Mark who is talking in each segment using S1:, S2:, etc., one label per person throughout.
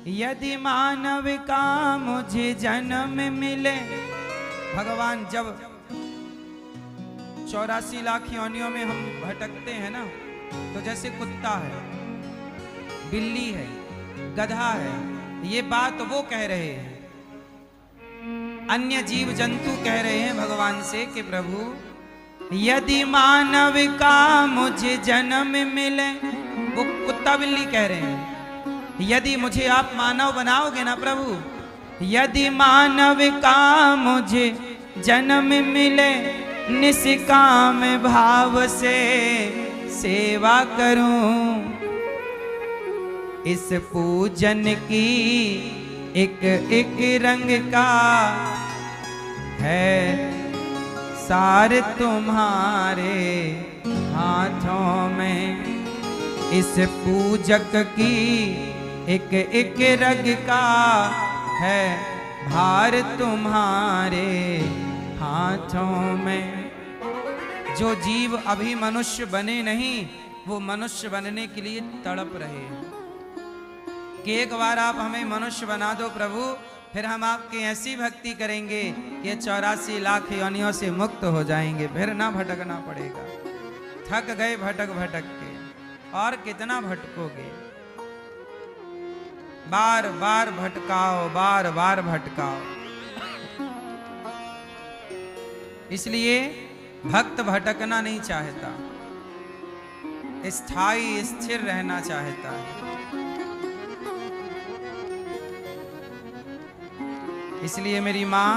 S1: यदि मानव का मुझे जन्म मिले। भगवान जब 84 लाख योनियों में हम भटकते हैं ना, तो जैसे कुत्ता है, बिल्ली है, गधा है, ये बात वो कह रहे हैं, अन्य जीव जंतु कह रहे हैं भगवान से कि प्रभु यदि मानव का मुझे जन्म मिले। वो कुत्ता बिल्ली कह रहे हैं, यदि मुझे आप मानव बनाओगे ना प्रभु, यदि मानव का मुझे जन्म मिले, निष्काम भाव से सेवा करूं। इस पूजन की एक एक रंग का है सार तुम्हारे हाथों में। इस पूजक की एक एक रग का है भार तुम्हारे हाथों में। जो जीव अभी मनुष्य बने नहीं, वो मनुष्य बनने के लिए तड़प रहे हैं कि एक बार आप हमें मनुष्य बना दो प्रभु, फिर हम आपकी ऐसी भक्ति करेंगे कि 84 लाख योनियों से मुक्त हो जाएंगे, फिर ना भटकना पड़ेगा। थक गए भटक भटक के, और कितना भटकोगे। बार बार भटकाओ, बार बार भटकाओ। इसलिए भक्त भटकना नहीं चाहता, स्थायी स्थिर रहना चाहता है। इसलिए मेरी मां,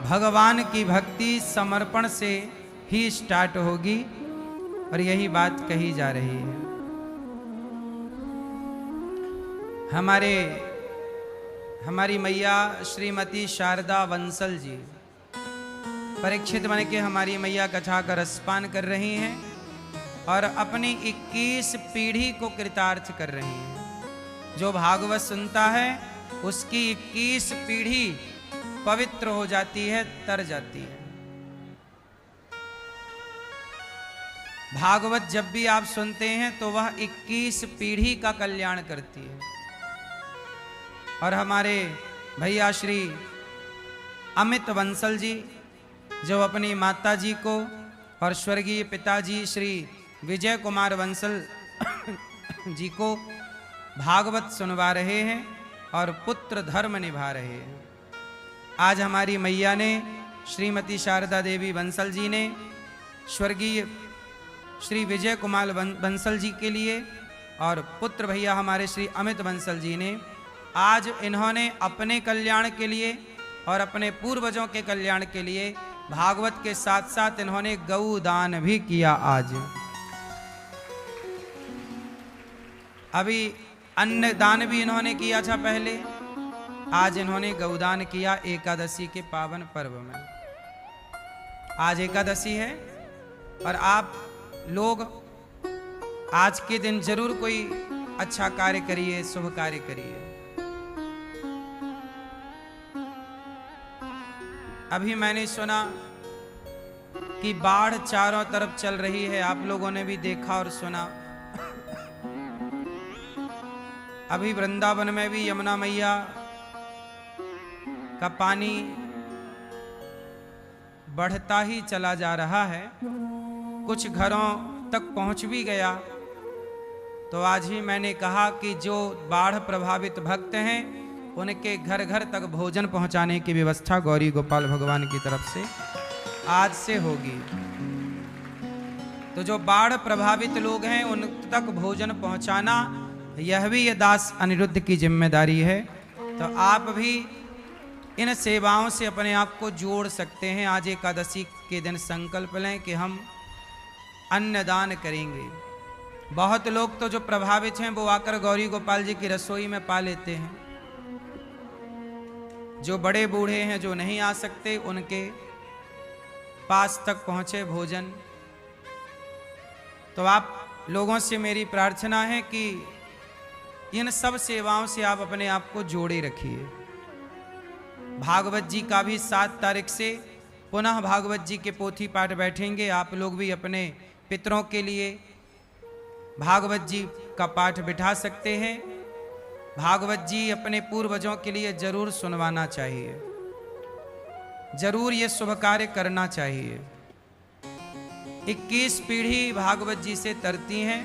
S1: भगवान की भक्ति समर्पण से ही स्टार्ट होगी, और यही बात कही जा रही है। हमारी मैया श्रीमती शारदा बंसल जी परीक्षित बन के हमारी मैया कथा का रसपान कर रही हैं और अपनी 21 पीढ़ी को कृतार्थ कर रही हैं। जो भागवत सुनता है उसकी 21 पीढ़ी पवित्र हो जाती है, तर जाती है। भागवत जब भी आप सुनते हैं तो वह 21 पीढ़ी का कल्याण करती है। और हमारे भैया श्री अमित बंसल जी, जो अपनी माता जी को और स्वर्गीय पिताजी श्री विजय कुमार बंसल जी को भागवत सुनवा रहे हैं और पुत्र धर्म निभा रहे हैं। आज हमारी मैया ने, श्रीमती शारदा देवी बंसल जी ने स्वर्गीय श्री विजय कुमार बंसल जी के लिए, और पुत्र भैया हमारे श्री अमित बंसल जी ने, आज इन्होंने अपने कल्याण के लिए और अपने पूर्वजों के कल्याण के लिए भागवत के साथ साथ इन्होंने गौ दान भी किया। आज अभी अन्न दान भी इन्होंने किया था पहले, आज इन्होंने गौदान किया एकादशी के पावन पर्व में। आज एकादशी है और आप लोग आज के दिन जरूर कोई अच्छा कार्य करिए, शुभ कार्य करिए। अभी मैंने सुना कि बाढ़ चारों तरफ चल रही है, आप लोगों ने भी देखा और सुना। अभी वृंदावन में भी यमुना मैया का पानी बढ़ता ही चला जा रहा है, कुछ घरों तक पहुंच भी गया। तो आज ही मैंने कहा कि जो बाढ़ प्रभावित भक्त हैं उनके घर घर तक भोजन पहुंचाने की व्यवस्था गौरी गोपाल भगवान की तरफ से आज से होगी। तो जो बाढ़ प्रभावित लोग हैं उन तक भोजन पहुंचाना, यह भी ये दास अनिरुद्ध की जिम्मेदारी है। तो आप भी इन सेवाओं से अपने आप को जोड़ सकते हैं। आज एकादशी के दिन संकल्प लें कि हम अन्नदान करेंगे। बहुत लोग तो जो प्रभावित हैं वो आकर गौरी गोपाल जी की रसोई में पा लेते हैं। जो बड़े बूढ़े हैं, जो नहीं आ सकते, उनके पास तक पहुंचे भोजन। तो आप लोगों से मेरी प्रार्थना है कि इन सब सेवाओं से आप अपने आप को जोड़े रखिए। भागवत जी का भी 7 तारीख से पुनः भागवत जी के पोथी पाठ बैठेंगे। आप लोग भी अपने पितरों के लिए भागवत जी का पाठ बिठा सकते हैं। भागवत जी अपने पूर्वजों के लिए जरूर सुनवाना चाहिए, जरूर ये शुभ कार्य करना चाहिए। 21 पीढ़ी भागवत जी से तरती हैं।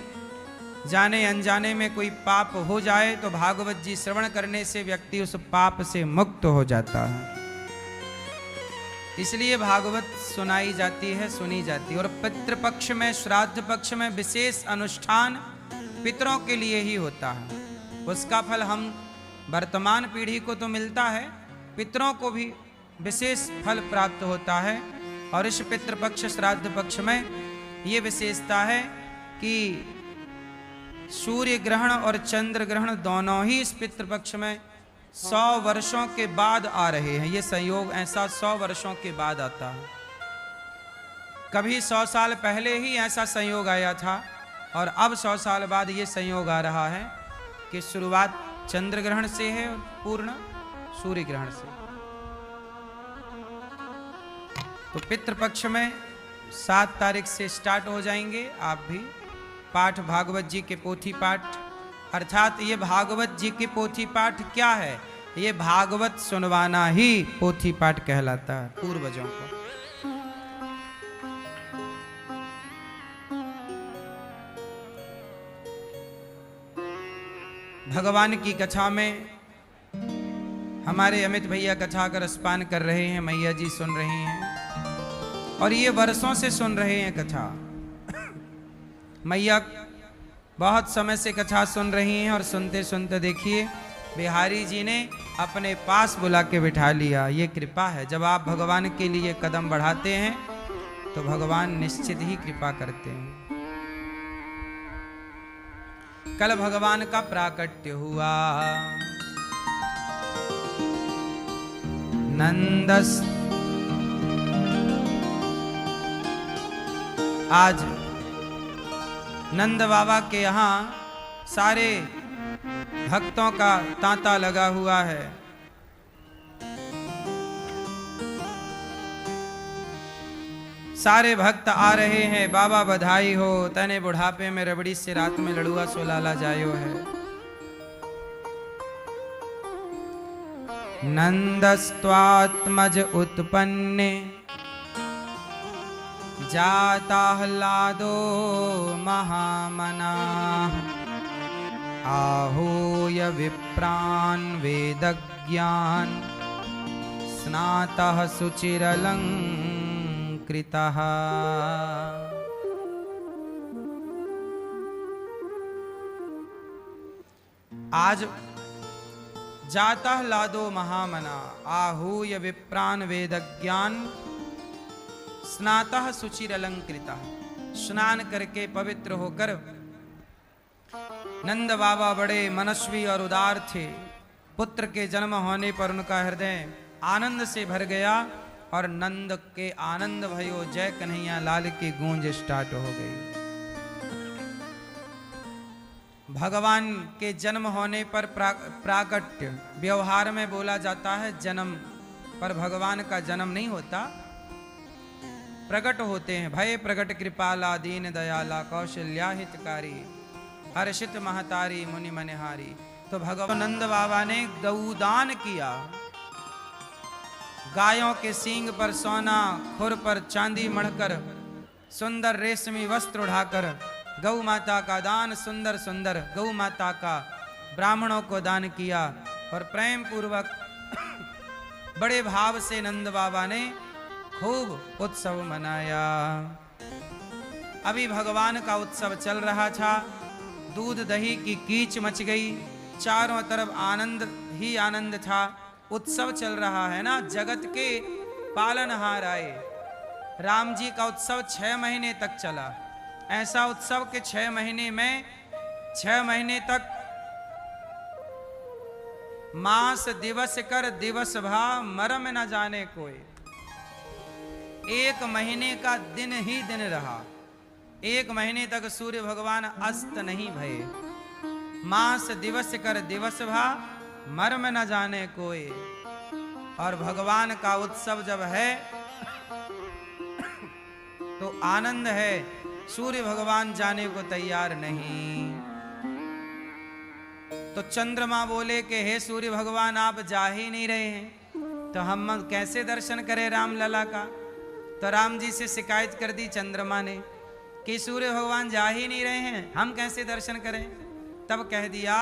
S1: जाने अनजाने में कोई पाप हो जाए तो भागवत जी श्रवण करने से व्यक्ति उस पाप से मुक्त हो जाता है। इसलिए भागवत सुनाई जाती है, सुनी जाती है। और पितृपक्ष में, श्राद्ध पक्ष में विशेष अनुष्ठान पितरों के लिए ही होता है। उसका फल हम वर्तमान पीढ़ी को तो मिलता है, पितरों को भी विशेष फल प्राप्त होता है। और इस पितृपक्ष श्राद्ध पक्ष में ये विशेषता है कि सूर्य ग्रहण और चंद्र ग्रहण दोनों ही इस पितृपक्ष में 100 वर्षों के बाद आ रहे हैं। ये संयोग ऐसा 100 वर्षों के बाद आता है। कभी 100 साल पहले ही ऐसा संयोग आया था और अब 100 साल बाद ये संयोग आ रहा है कि शुरुआत चंद्र ग्रहण से है और पूर्ण सूर्य ग्रहण से। तो पितृपक्ष में 7 तारीख से स्टार्ट हो जाएंगे। आप भी पाठ, भागवत जी के पोथी पाठ, अर्थात ये भागवत जी के पोथी पाठ क्या है? ये भागवत सुनवाना ही पोथी पाठ कहलाता है पूर्वजों को। भगवान की कथा में हमारे अमित भैया कथा का रसपान कर रहे हैं, मैया जी सुन रही हैं और ये वर्षों से सुन रहे हैं कथा। मैया बहुत समय से कथा सुन रही हैं और सुनते सुनते देखिए बिहारी जी ने अपने पास बुला के बिठा लिया। ये कृपा है। जब आप भगवान के लिए कदम बढ़ाते हैं तो भगवान निश्चित ही कृपा करते हैं। कल भगवान का प्राकट्य हुआ। नंदस आज नंद बाबा के यहाँ सारे भक्तों का तांता लगा हुआ है। सारे भक्त आ रहे हैं। बाबा बधाई हो, तने बुढ़ापे में रबड़ी से रात में लड़ुआ सोलाला जायो है। नंदस्त्वात्मज उत्पन्ने जाताह्लादो महामना आहूय विप्रान् वेदज्ञान स्नातः शुचिरलंकृतः। आज जाताह्लादो महामना आहूय विप्रान् वेदज्ञान स्नातः शुचिरलंकृतः। स्नान करके पवित्र होकर नंद बाबा बड़े मनस्वी और उदार थे। पुत्र के जन्म होने पर उनका हृदय आनंद से भर गया और नंद के आनंद भयो जय कन्हैया लाल की गूंज स्टार्ट हो गई। भगवान के जन्म होने पर प्राकट्य व्यवहार में बोला जाता है जन्म, पर भगवान का जन्म नहीं होता, प्रकट होते हैं। भय प्रकट कृपाला दीन दयाला कौशल्या हितकारी हर्षित महतारी मुनि मनहारी। तो भगवान नंद बाबा ने गौदान किया। गायों के सींग पर सोना, खुर पर चांदी मढ़कर, सुंदर रेशमी वस्त्र उड़ाकर गौ माता का दान, सुंदर सुंदर गौ माता का ब्राह्मणों को दान किया। और प्रेम पूर्वक बड़े भाव से नंद बाबा ने खूब उत्सव मनाया। अभी भगवान का उत्सव चल रहा था। दूध दही की कीच मच गई। चारों तरफ आनंद ही आनंद था। उत्सव चल रहा है ना। जगत के पालनहार आए। राम जी का उत्सव 6 महीने तक चला। ऐसा उत्सव के 6 महीने में 6 महीने तक मास दिवस कर दिवस भा मरम न जाने कोई। 1 महीने का दिन ही दिन रहा। 1 महीने तक सूर्य भगवान अस्त नहीं भये। मास दिवस कर दिवस भा मर्म न जाने कोई। और भगवान का उत्सव जब है तो आनंद है। सूर्य भगवान जाने को तैयार नहीं। तो चंद्रमा बोले कि हे सूर्य भगवान, आप जा ही नहीं रहे हैं, तो हम कैसे दर्शन करें राम लला का। तो राम जी से शिकायत कर दी चंद्रमा ने कि सूर्य भगवान जा ही नहीं रहे हैं, हम कैसे दर्शन करें। तब कह दिया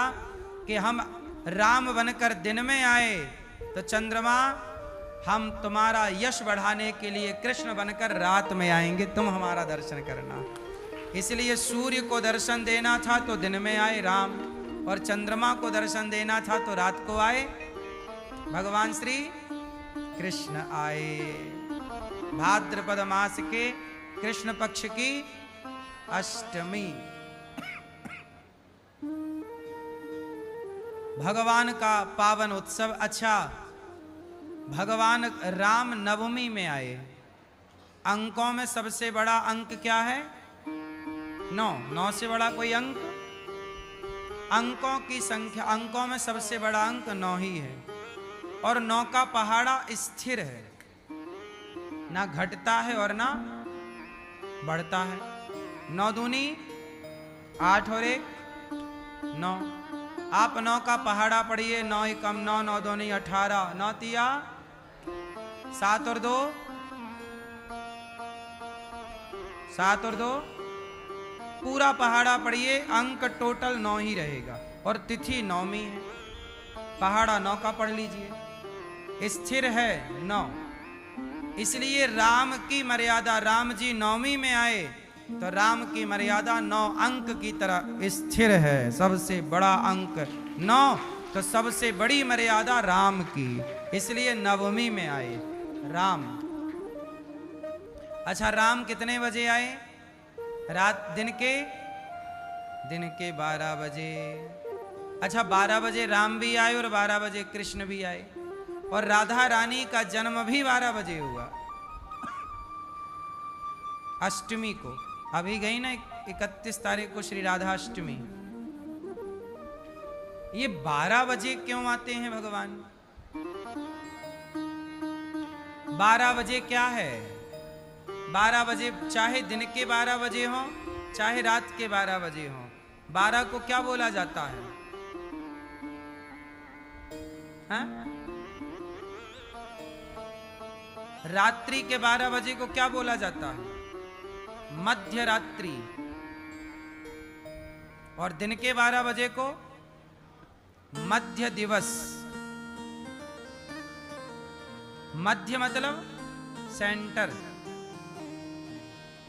S1: कि हम राम बनकर दिन में आए, तो चंद्रमा हम तुम्हारा यश बढ़ाने के लिए कृष्ण बनकर रात में आएंगे, तुम हमारा दर्शन करना। इसलिए सूर्य को दर्शन देना था तो दिन में आए राम, और चंद्रमा को दर्शन देना था तो रात को आए भगवान श्री कृष्ण आए। भाद्रपद मास के कृष्ण पक्ष की अष्टमी भगवान का पावन उत्सव। अच्छा, भगवान राम नवमी में आए। अंकों में सबसे बड़ा अंक क्या है? 9। 9 से बड़ा कोई अंक? अंकों की संख्या, अंकों में सबसे बड़ा अंक 9 ही है, और 9 का पहाड़ा स्थिर है, ना घटता है और ना बढ़ता है। 9 दूनी 8 और 1 9। आप 9 का पहाड़ा पढ़िए। 9 एकम 9, 9 दूनी 18, 9 तिया 7 और 2 7 और 2 पूरा पहाड़ा पढ़िए, अंक टोटल 9 ही रहेगा, और तिथि नौमी है। पहाड़ा 9 का पढ़ लीजिए, स्थिर है 9। इसलिए राम की मर्यादा, राम जी नौमी में आए तो राम की मर्यादा 9 अंक की तरह स्थिर है। सबसे बड़ा अंक 9, तो सबसे बड़ी मर्यादा राम की, इसलिए नवमी में आए राम। अच्छा, राम कितने बजे आए? रात दिन के 12 बजे। अच्छा, 12 बजे राम भी आए और 12 बजे कृष्ण भी आए, और राधा रानी का जन्म भी 12 बजे हुआ अष्टमी को। अभी गई ना 31 तारीख को श्री राधा अष्टमी। ये 12 बजे क्यों आते हैं भगवान? 12 बजे क्या है? 12 बजे चाहे दिन के 12 बजे हो, चाहे रात के 12 बजे हो, 12 को क्या बोला जाता है? हाँ? रात्रि के 12 बजे को क्या बोला जाता है? मध्य रात्रि। और दिन के 12 बजे को मध्य दिवस। मध्य मतलब सेंटर।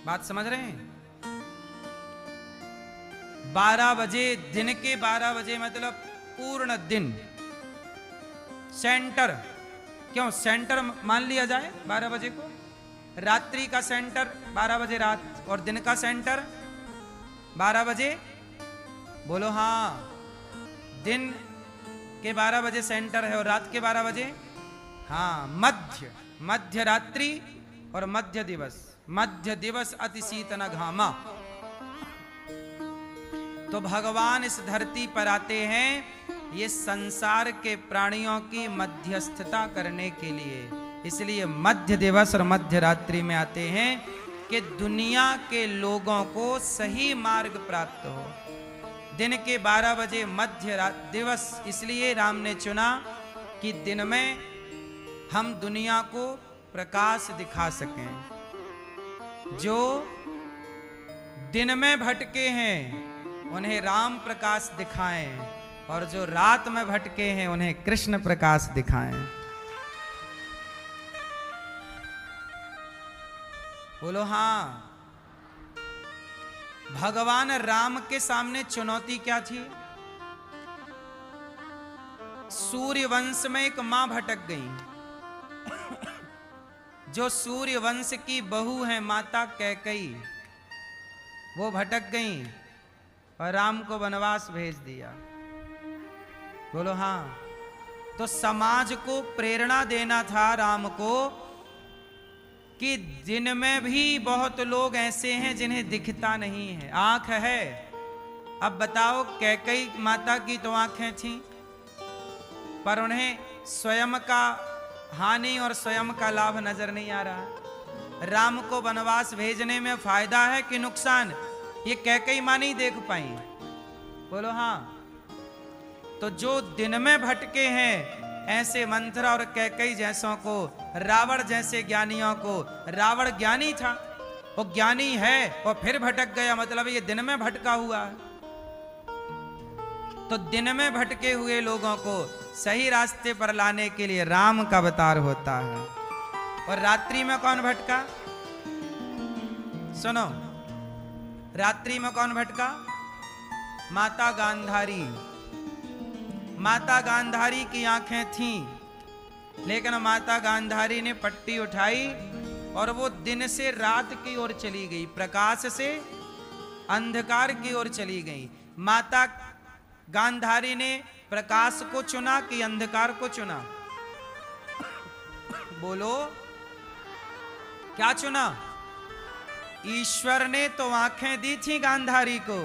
S1: बात समझ रहे हैं? 12 बजे, दिन के 12 बजे मतलब पूर्ण दिन। सेंटर, क्यों सेंटर मान लिया जाए 12 बजे को? रात्रि का सेंटर 12 बजे रात, और दिन का सेंटर 12 बजे। बोलो हाँ, दिन के 12 बजे सेंटर है और रात के 12 बजे हाँ मध्य रात्रि और मध्य दिवस। मध्य दिवस अति शीतन घामा। तो भगवान इस धरती पर आते हैं ये संसार के प्राणियों की मध्यस्थता करने के लिए। इसलिए मध्य दिवस और मध्य रात्रि में आते हैं कि दुनिया के लोगों को सही मार्ग प्राप्त हो। दिन के 12 बजे मध्य दिवस इसलिए राम ने चुना कि दिन में हम दुनिया को प्रकाश दिखा सकें। जो दिन में भटके हैं उन्हें राम प्रकाश दिखाएं, और जो रात में भटके हैं उन्हें कृष्ण प्रकाश दिखाएं। बोलो हाँ। भगवान राम के सामने चुनौती क्या थी? सूर्य वंश में एक मां भटक गई। जो सूर्य वंश की बहू है माता कैकई, वो भटक गई और राम को वनवास भेज दिया। बोलो हाँ। तो समाज को प्रेरणा देना था राम को कि दिन में भी बहुत लोग ऐसे हैं जिन्हें दिखता नहीं है। आंख है, अब बताओ कैकई माता की तो आंखें थीं, पर उन्हें स्वयं का हानि और स्वयं का लाभ नजर नहीं आ रहा। राम को वनवास भेजने में फायदा है कि नुकसान, ये कैकई मां नहीं देख पाई। बोलो हाँ। तो जो दिन में भटके हैं ऐसे मंथरा और कैकई जैसों को, रावण जैसे ज्ञानियों को, रावण ज्ञानी था, वो ज्ञानी है और फिर भटक गया, मतलब ये दिन में भटका हुआ है। तो दिन में भटके हुए लोगों को सही रास्ते पर लाने के लिए राम का अवतार होता है। और रात्रि में कौन भटका? सुनो, रात्रि में कौन भटका? माता गांधारी। माता गांधारी की आंखें थीं, लेकिन माता गांधारी ने पट्टी उठाई और वो दिन से रात की ओर चली गई, प्रकाश से अंधकार की ओर चली गई। माता गांधारी ने प्रकाश को चुना कि अंधकार को चुना? बोलो, क्या चुना? ईश्वर ने तो आंखें दी थी गांधारी को,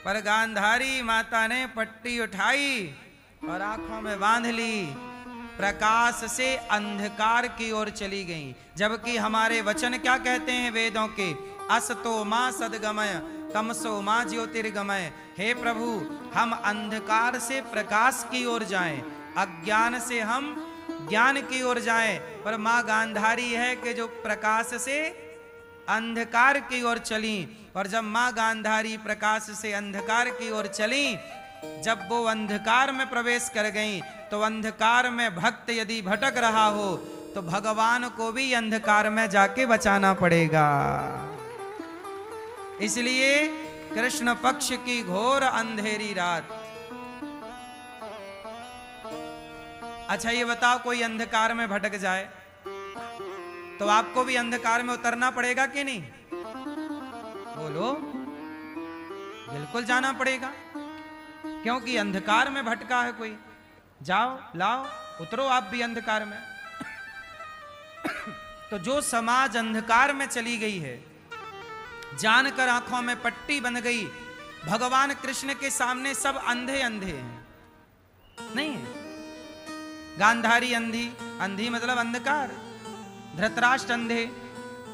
S1: पर गांधारी माता ने पट्टी उठाई और आंखों में बांध ली, प्रकाश से अंधकार की ओर चली गई। जबकि हमारे वचन क्या कहते हैं वेदों के? असतो मां सद्गमय तमसो मां ज्योतिर्गमय। हे प्रभु, हम अंधकार से प्रकाश की ओर जाएं, अज्ञान से हम ज्ञान की ओर जाएं। पर मां गांधारी है कि जो प्रकाश से अंधकार की ओर चली। और जब मां गांधारी प्रकाश से अंधकार की ओर चली, जब वो अंधकार में प्रवेश कर गई, तो अंधकार में भक्त यदि भटक रहा हो तो भगवान को भी अंधकार में जाके बचाना पड़ेगा। इसलिए कृष्ण पक्ष की घोर अंधेरी रात। अच्छा ये बताओ, कोई अंधकार में भटक जाए तो आपको भी अंधकार में उतरना पड़ेगा कि नहीं? बोलो, बिल्कुल जाना पड़ेगा, क्योंकि अंधकार में भटका है कोई। जाओ, लाओ, उतरो आप भी अंधकार में। तो जो समाज अंधकार में चली गई है, जानकर आंखों में पट्टी बन गई, भगवान कृष्ण के सामने सब अंधे अंधे हैं, नहीं है? गांधारी अंधी, अंधी मतलब अंधकार, धृतराष्ट्र अंधे,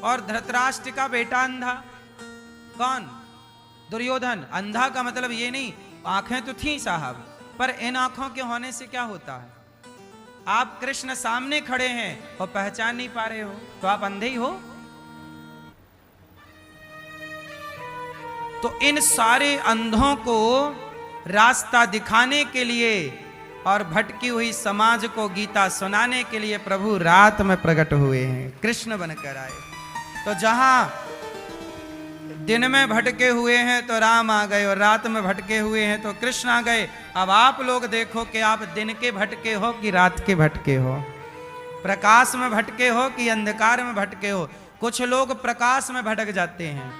S1: और धृतराष्ट्र का बेटा अंधा। कौन? दुर्योधन। अंधा का मतलब ये नहीं, आंखें तो थी साहब, पर इन आंखों के होने से क्या होता है? आप कृष्ण सामने खड़े हैं और पहचान नहीं पा रहे हो, तो आप अंधे ही हो। तो इन सारे अंधों को रास्ता दिखाने के लिए और भटकी हुई समाज को गीता सुनाने के लिए प्रभु रात में प्रकट हुए हैं, कृष्ण बनकर आए। तो जहां दिन में भटके हुए हैं तो राम आ गए, और रात में भटके हुए हैं तो कृष्ण आ गए। अब आप लोग देखो कि आप दिन के भटके हो कि रात के भटके हो, प्रकाश में भटके हो कि अंधकार में भटके हो। कुछ लोग प्रकाश में भटक जाते हैं,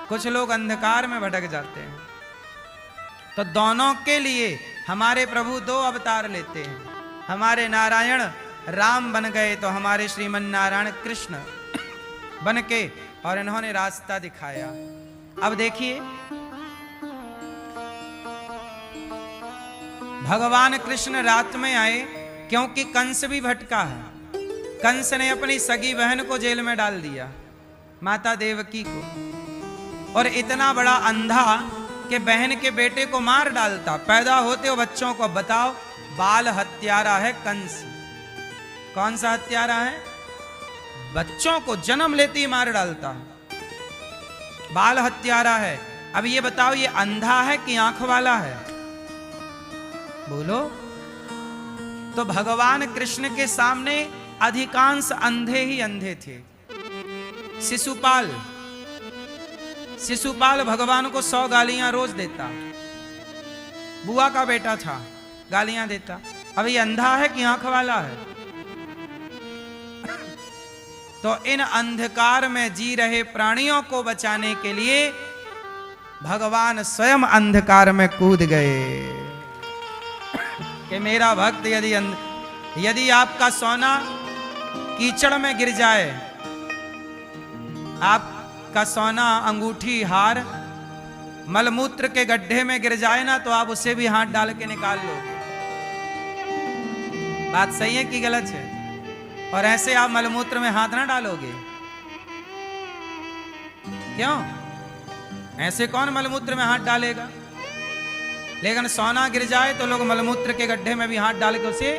S1: कुछ लोग अंधकार में भटक जाते हैं। तो दोनों के लिए हमारे प्रभु दो अवतार लेते हैं। हमारे नारायण राम बन गए तो हमारे श्रीमन नारायण कृष्ण बन के, और इन्होंने रास्ता दिखाया। अब देखिए, भगवान कृष्ण रात में आए क्योंकि कंस भी भटका है। कंस ने अपनी सगी बहन को जेल में डाल दिया, माता देवकी को, और इतना बड़ा अंधा कि बहन के बेटे को मार डालता, पैदा होते हो बच्चों को। बताओ, बाल हत्यारा है कंस। कौन सा हत्यारा है? बच्चों को जन्म लेते ही मार डालता, बाल हत्यारा है। अब ये बताओ, ये अंधा है कि आंख वाला है? बोलो। तो भगवान कृष्ण के सामने अधिकांश अंधे ही अंधे थे। शिशुपाल, शिशुपाल भगवान को 100 गालियां रोज देता, बुआ का बेटा था, गालियां देता। अब ये अंधा है कि आंख वाला है? तो इन अंधकार में जी रहे प्राणियों को बचाने के लिए भगवान स्वयं अंधकार में कूद गए कि मेरा भक्त यदि आपका सोना कीचड़ में गिर जाए, आपका सोना अंगूठी हार मलमूत्र के गड्ढे में गिर जाए ना, तो आप उसे भी हाथ डाल के निकाल लोगे। बात सही है कि गलत है? और ऐसे आप मलमूत्र में हाथ ना डालोगे, क्यों? ऐसे कौन मलमूत्र में हाथ डालेगा? लेकिन सोना गिर जाए तो लोग मलमूत्र के गड्ढे में भी हाथ डाल के उसे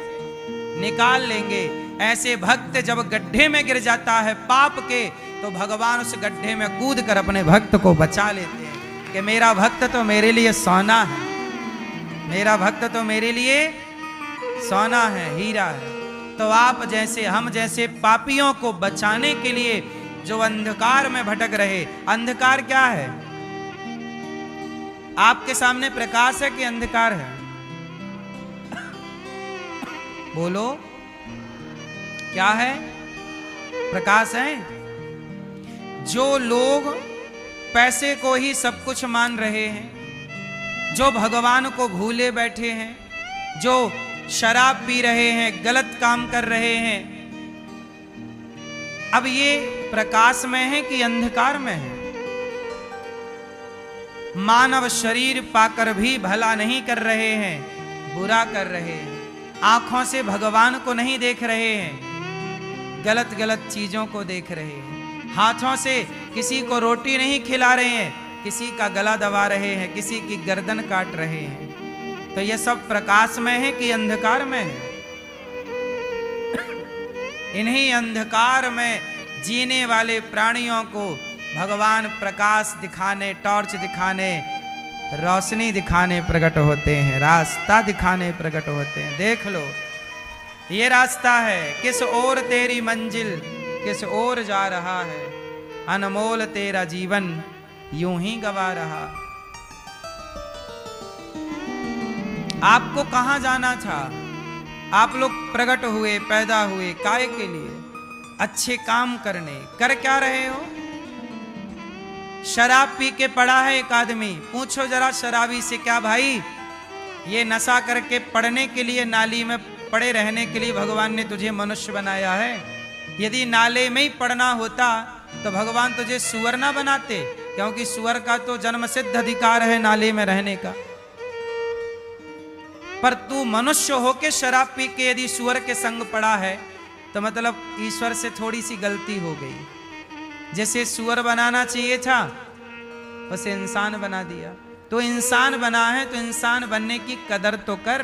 S1: निकाल लेंगे। ऐसे भक्त जब गड्ढे में गिर जाता है पाप के, तो भगवान उस गड्ढे में कूद कर अपने भक्त को बचा लेते हैं कि मेरा भक्त तो मेरे लिए सोना है, मेरा भक्त तो मेरे लिए सोना है, हीरा है। तो आप जैसे, हम जैसे पापियों को बचाने के लिए जो अंधकार में भटक रहे, अंधकार क्या है? आपके सामने प्रकाश है कि अंधकार है? बोलो, क्या है? प्रकाश है। जो लोग पैसे को ही सब कुछ मान रहे हैं, जो भगवान को भूले बैठे हैं, जो शराब पी रहे हैं, गलत काम कर रहे हैं, अब ये प्रकाश में है कि अंधकार में है? मानव शरीर पाकर भी भला नहीं कर रहे हैं, बुरा कर रहे हैं। आंखों से भगवान को नहीं देख रहे हैं, गलत गलत चीजों को देख रहे हैं। हाथों से किसी को रोटी नहीं खिला रहे हैं, किसी का गला दबा रहे हैं, किसी की गर्दन काट रहे हैं। तो ये सब प्रकाश में है कि अंधकार में है? इन्हीं अंधकार में जीने वाले प्राणियों को भगवान प्रकाश दिखाने, टॉर्च दिखाने, रोशनी दिखाने प्रकट होते हैं, रास्ता दिखाने प्रकट होते हैं। देख लो, ये रास्ता है, किस ओर तेरी मंजिल, किस ओर जा रहा है, अनमोल तेरा जीवन यूं ही गवा रहा। आपको कहां जाना था? आप लोग प्रकट हुए, पैदा हुए काहे के लिए? अच्छे काम करने। कर क्या रहे हो? शराब पी के पड़ा है एक आदमी, पूछो जरा शराबी से, क्या भाई ये नशा करके पड़ने के लिए, नाली में पड़े रहने के लिए भगवान ने तुझे मनुष्य बनाया है? यदि नाले में ही पड़ना होता तो भगवान तुझे सुअर ना बनाते, क्योंकि सुअर का तो जन्म सिद्ध अधिकार है नाले में रहने का। पर तू मनुष्य होके शराब पी के यदि सुअर के संग पड़ा है, तो मतलब ईश्वर से थोड़ी सी गलती हो गई। जैसे सुअर बनाना चाहिए था, उसे इंसान बना दिया। तो इंसान बना है तो इंसान बनने की कदर तो कर।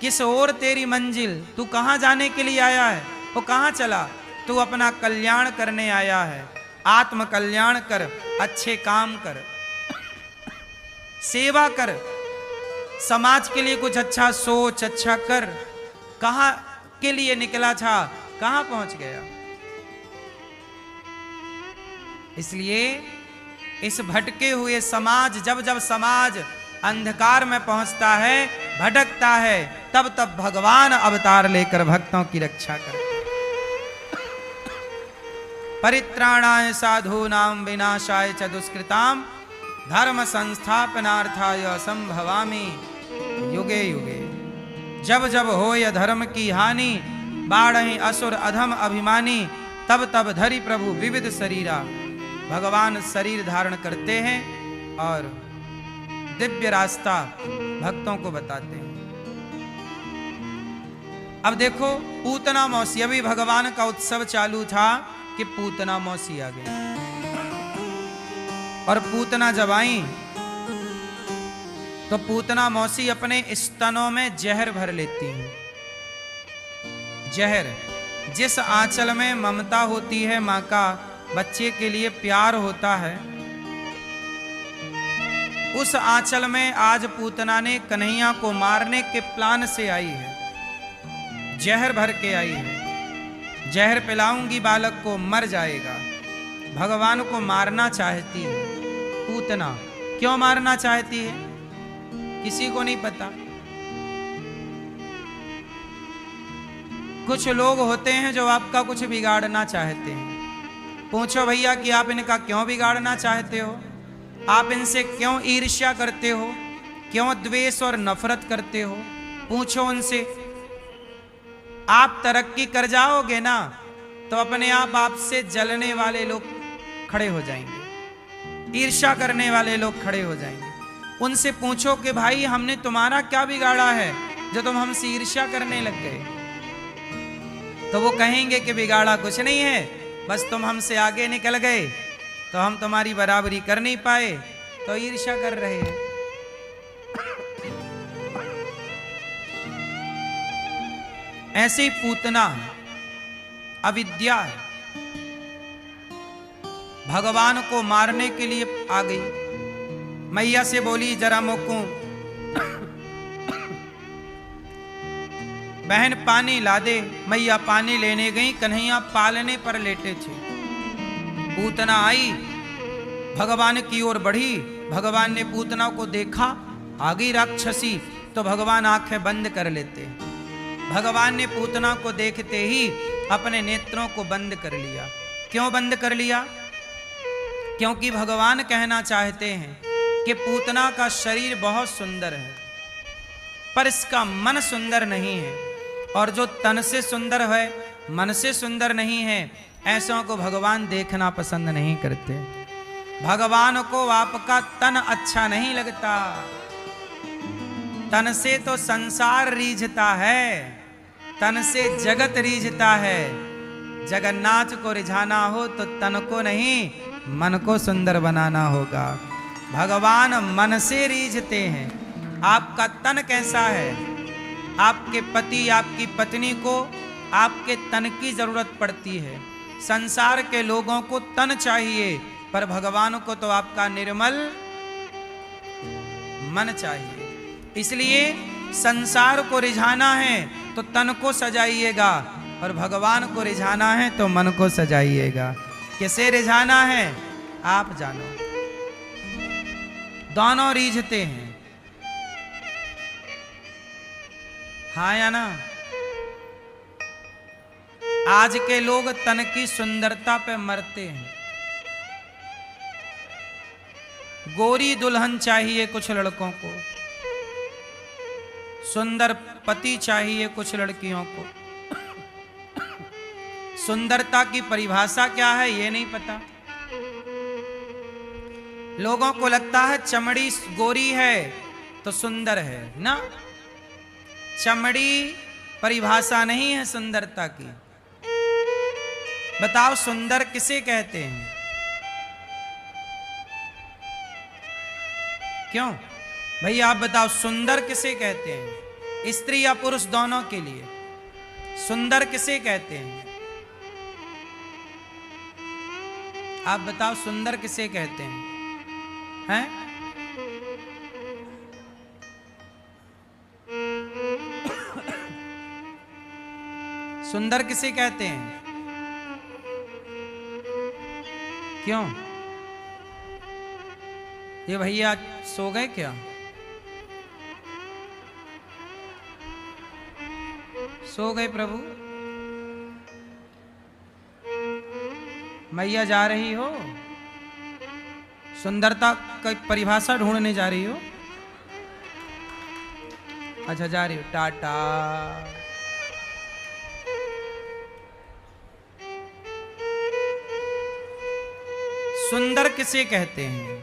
S1: किस ओर तेरी मंजिल, तू कहां जाने के लिए आया है? वो कहां चला? तू अपना कल्याण करने आया है। आत्म कल्याण कर, अच्छे काम कर, सेवा कर, समाज के लिए कुछ अच्छा सोच, अच्छा कर। कहां के लिए निकला था, कहां पहुंच गया? इसलिए इस भटके हुए समाज, जब जब समाज अंधकार में पहुंचता है, भटकता है, तब तब भगवान अवतार लेकर भक्तों की रक्षा करते। परित्राणाय साधूनां विनाशाय च दुष्कृतां धर्म संस्थापनार्थाय संभवामि युगे युगे। जब जब होय धर्म की हानि, बाढ़हि असुर अधम अभिमानी, तब तब धरि प्रभु विविध शरीरा। भगवान शरीर धारण करते हैं और दिव्य रास्ता भक्तों को बताते हैं। अब देखो, पूतना मौसी, अभी भगवान का उत्सव चालू था कि पूतना मौसी आ गई। और पूतना जब आई तो पूतना मौसी अपने स्तनों में जहर भर लेती है। जहर, जिस आंचल में ममता होती है, मां का बच्चे के लिए प्यार होता है, उस आंचल में आज पूतना ने कन्हैया को मारने के प्लान से आई है। जहर भर के आई है। जहर पिलाऊंगी, बालक को मर जाएगा। भगवान को मारना चाहती है पूतना। क्यों मारना चाहती है किसी को नहीं पता। कुछ लोग होते हैं जो आपका कुछ बिगाड़ना चाहते हैं। पूछो भैया कि आप इनका क्यों बिगाड़ना चाहते हो? आप इनसे क्यों ईर्ष्या करते हो? क्यों द्वेष और नफरत करते हो? पूछो उनसे। आप तरक्की कर जाओगे ना तो अपने आप आपसे जलने वाले लोग खड़े हो जाएंगे, ईर्ष्या करने वाले लोग खड़े हो जाएंगे। उनसे पूछो कि भाई हमने तुम्हारा क्या बिगाड़ा है जो तुम हमसे ईर्ष्या करने लग गए? तो वो कहेंगे कि बिगाड़ा कुछ नहीं है, बस तुम हमसे आगे निकल गए तो हम तुम्हारी बराबरी कर नहीं पाए, तो ईर्ष्या कर रहे हैं। ऐसे ही पूतना है, अविद्या है, भगवान को मारने के लिए आ गई। मैया से बोली जरा मोको बहन पानी ला दे। मैया पानी लेने गई, कन्हैया पालने पर लेटे थे। पूतना आई, भगवान की ओर बढ़ी। भगवान ने पूतना को देखा, आ गई राक्षसी, तो भगवान आंखें बंद कर लेते। भगवान ने पूतना को देखते ही अपने नेत्रों को बंद कर लिया। क्यों बंद कर लिया? क्योंकि भगवान कहना चाहते हैं कि पूतना का शरीर बहुत सुंदर है, पर इसका मन सुंदर नहीं है। और जो तन से सुंदर है, मन से सुंदर नहीं है, ऐसों को भगवान देखना पसंद नहीं करते। भगवान को आपका तन अच्छा नहीं लगता। तन से तो संसार रीझता है, तन से जगत रीझता है। जगन्नाथ को रिझाना हो तो तन को नहीं, मन को सुंदर बनाना होगा। भगवान मन से रीझते हैं। आपका तन कैसा है? आपके पति, आपकी पत्नी को आपके तन की जरूरत पड़ती है। संसार के लोगों को तन चाहिए, पर भगवान को तो आपका निर्मल मन चाहिए। इसलिए संसार को रिझाना है तो तन को सजाइएगा, और भगवान को रिझाना है तो मन को सजाइएगा। किसे रिझाना है आप जानो। दोनों रीझते हैं, हाँ या ना? आज के लोग तन की सुंदरता पे मरते हैं। गोरी दुल्हन चाहिए कुछ लड़कों को, सुंदर पति चाहिए कुछ लड़कियों को। सुंदरता की परिभाषा क्या है ये नहीं पता। लोगों को लगता है चमड़ी गोरी है तो सुंदर है ना। चमड़ी परिभाषा नहीं है सुंदरता की। बताओ सुंदर किसे कहते हैं? क्यों भैया आप बताओ, सुंदर किसे कहते हैं? स्त्री या पुरुष दोनों के लिए सुंदर किसे कहते हैं? आप बताओ सुंदर किसे कहते हैं? हैं? सुंदर किसे कहते हैं? क्यों ये भैया सो गए क्या? सो गए प्रभु? मैया जा रही हो? सुंदरता की परिभाषा ढूंढने जा रही हो? अच्छा जा रही हो, टाटा। सुंदर किसे कहते हैं?